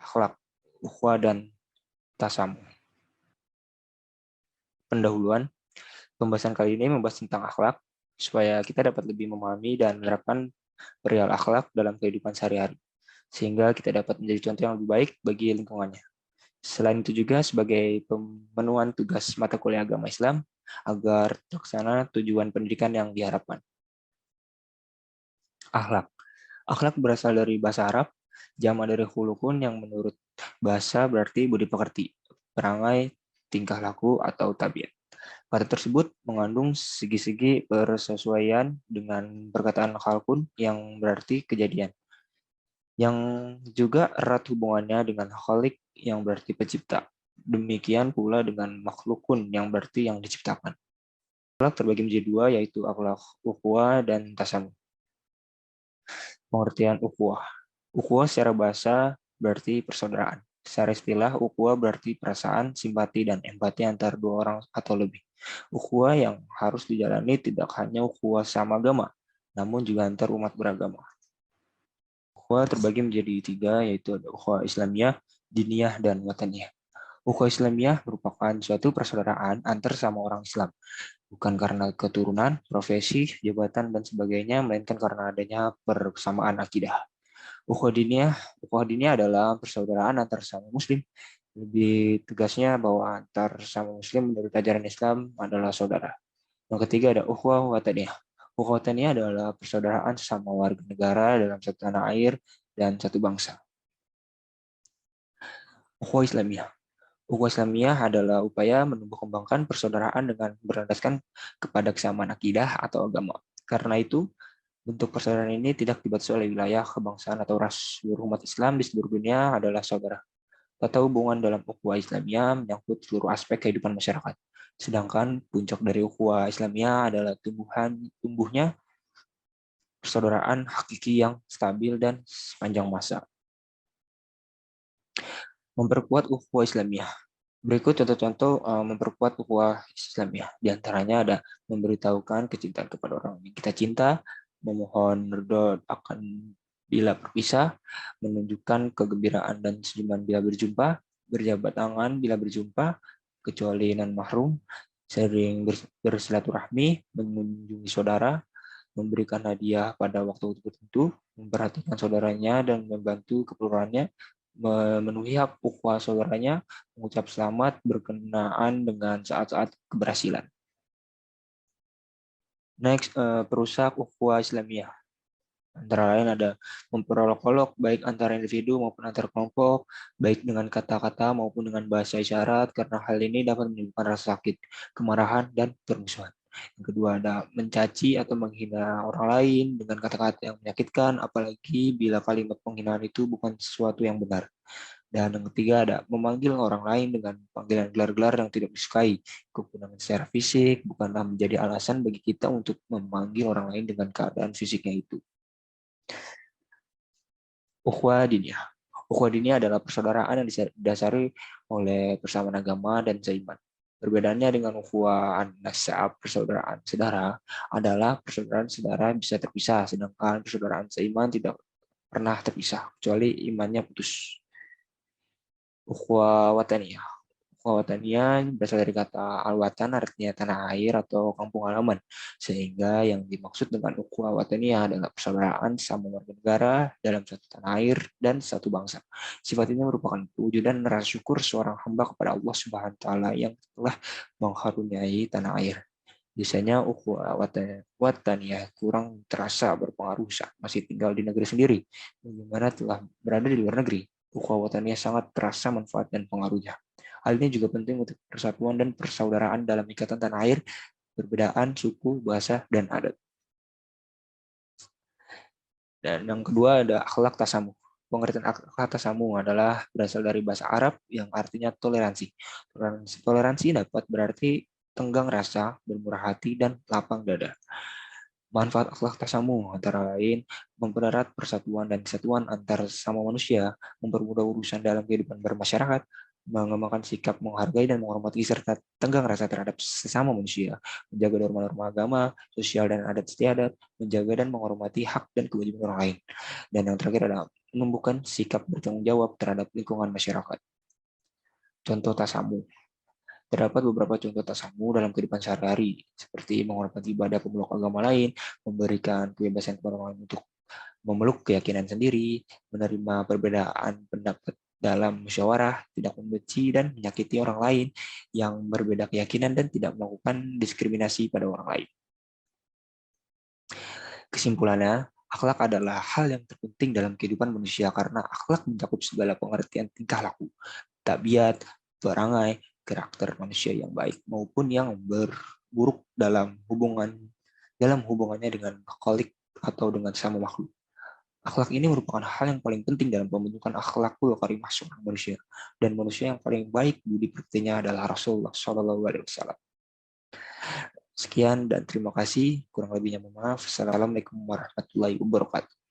akhlak, ukhuwah, dan tasamuh. Pendahuluan, pembahasan kali ini membahas tentang akhlak, supaya kita dapat lebih memahami dan menerapkan perihal akhlak dalam kehidupan sehari-hari, sehingga kita dapat menjadi contoh yang lebih baik bagi lingkungannya. Selain itu juga sebagai pemenuhan tugas mata kuliah agama Islam, agar terlaksana tujuan pendidikan yang diharapkan. Akhlak. Akhlak berasal dari bahasa Arab, jamak dari khulukun yang menurut bahasa berarti budi pekerti, perangai, tingkah laku, atau tabiat. Kata tersebut mengandung segi-segi persesuaian dengan perkataan khalqun yang berarti kejadian, yang juga erat hubungannya dengan khalik yang berarti pencipta. Demikian pula dengan makhlukun yang berarti yang diciptakan. Akhlak terbagi menjadi dua, yaitu akhlak ukhuwah dan tasamuh. Pengertian ukhuwah. Ukhuwah secara bahasa berarti persaudaraan. Secara istilah, ukhuwah berarti perasaan, simpati, dan empati antar dua orang atau lebih. Ukhuwah yang harus dijalani tidak hanya ukhuwah sama agama, namun juga antar umat beragama. Ukhuwah terbagi menjadi tiga, yaitu ada ukhuwah Islamiyah, diniyah, dan wataniyah. Ukhuwah Islamiyah merupakan suatu persaudaraan antar sama orang Islam, bukan karena keturunan, profesi, jabatan, dan sebagainya, melainkan karena adanya persamaan akidah. Ukhuwah diniyah adalah persaudaraan antar sesama muslim. Lebih tegasnya bahwa antar sesama muslim menurut ajaran Islam adalah saudara. Yang ketiga ada ukhuwah wataniyah. Ukhuwah wataniyah adalah persaudaraan sesama warga negara dalam satu tanah air dan satu bangsa. Ukhuwah Islamiyah. Ukhuwah Islamiyah adalah upaya menumbuh kembangkan persaudaraan dengan berlandaskan kepada kesamaan akidah atau agama. Karena itu, bentuk persaudaraan ini tidak dibatasi oleh wilayah, kebangsaan, atau ras. Seluruh umat Islam di seluruh dunia adalah saudara. Tata hubungan dalam ukhuwah Islamiyah menyangkut seluruh aspek kehidupan masyarakat. Sedangkan puncak dari ukhuwah Islamiyah adalah tumbuhnya persaudaraan hakiki yang stabil dan sepanjang masa. Memperkuat ukhuwah Islamiyah. Berikut contoh-contoh memperkuat ukhuwah Islamiyah. Di antaranya ada memberitahukan kecintaan kepada orang yang kita cinta, memohon ridho akan bila berpisah, menunjukkan kegembiraan dan senyuman bila berjumpa, berjabat tangan bila berjumpa, kecuali non mahrum, sering bersilaturahmi, mengunjungi saudara, memberikan hadiah pada waktu tertentu, memperhatikan saudaranya dan membantu keperluannya, memenuhi hak ukhuwah saudaranya, mengucap selamat berkenaan dengan saat-saat keberhasilan. Next, perusak ukhuwah Islamiyah. Antara lain ada memperolok-olok baik antara individu maupun antar kelompok, baik dengan kata-kata maupun dengan bahasa isyarat, karena hal ini dapat menimbulkan rasa sakit, kemarahan, dan permusuhan. Yang kedua ada mencaci atau menghina orang lain dengan kata-kata yang menyakitkan, apalagi bila kalimat penghinaan itu bukan sesuatu yang benar. Dan yang ketiga ada memanggil orang lain dengan panggilan gelar-gelar yang tidak disukai. Kegunaan secara fisik bukanlah menjadi alasan bagi kita untuk memanggil orang lain dengan keadaan fisiknya itu. Ukhuwah diniyah. Ukhuwah diniyah adalah persaudaraan yang didasari oleh persamaan agama dan seiman. Perbedaannya dengan ukhuwah an-nasab, persaudaraan saudara, adalah persaudaraan saudara bisa terpisah, sedangkan persaudaraan seiman tidak pernah terpisah, kecuali imannya putus. Ukhuwah wataniyah. Wataniyah berasal dari kata al-watan, artinya tanah air atau kampung halaman. Sehingga yang dimaksud dengan ukhuwah wataniyah adalah persaudaraan sama warga negara dalam satu tanah air dan satu bangsa. Sifat ini merupakan pewujudan rasa syukur seorang hamba kepada Allah Subhanahu wa taala yang telah mengharuniai tanah air. Biasanya ukhuwah wataniyah kurang terasa berpengaruh saat masih tinggal di negeri sendiri, bagaimana telah berada di luar negeri. Ukhuwah wataniyah sangat terasa manfaat dan pengaruhnya. Hal ini juga penting untuk persatuan dan persaudaraan dalam ikatan tanah air, perbedaan suku, bahasa, dan adat. Dan yang kedua ada akhlak tasamuh. Pengertian akhlak tasamuh adalah berasal dari bahasa Arab yang artinya toleransi. Toleransi dapat berarti tenggang rasa, bermurah hati, dan lapang dada. Manfaat akhlak tasamuh antara lain mempererat persatuan dan kesatuan antar sesama manusia, mempermudah urusan dalam kehidupan bermasyarakat, mengembangkan sikap menghargai dan menghormati serta tenggang rasa terhadap sesama manusia, menjaga norma-norma agama, sosial dan adat istiadat, menjaga dan menghormati hak dan kewajiban orang lain. Dan yang terakhir adalah menumbuhkan sikap bertanggung jawab terhadap lingkungan masyarakat. Contoh tasamu. Terdapat beberapa contoh tasamu dalam kehidupan sehari-hari, seperti menghormati ibadah pemeluk agama lain, memberikan kebebasan kepada orang lain untuk memeluk keyakinan sendiri, menerima perbedaan pendapat dalam musyawarah, tidak membenci dan menyakiti orang lain yang berbeda keyakinan dan tidak melakukan diskriminasi pada orang lain. Kesimpulannya, akhlak adalah hal yang terpenting dalam kehidupan manusia karena akhlak mencakup segala pengertian tingkah laku, tabiat, perangai, karakter manusia yang baik maupun yang buruk dalam hubungannya dengan makhluk atau dengan sama makhluk. Akhlak ini merupakan hal yang paling penting dalam pembentukan akhlakul karimah seorang manusia. Dan manusia yang paling baik budi pekertinya adalah Rasulullah SAW. Sekian dan terima kasih. Kurang lebihnya mohon maaf. Assalamualaikum warahmatullahi wabarakatuh.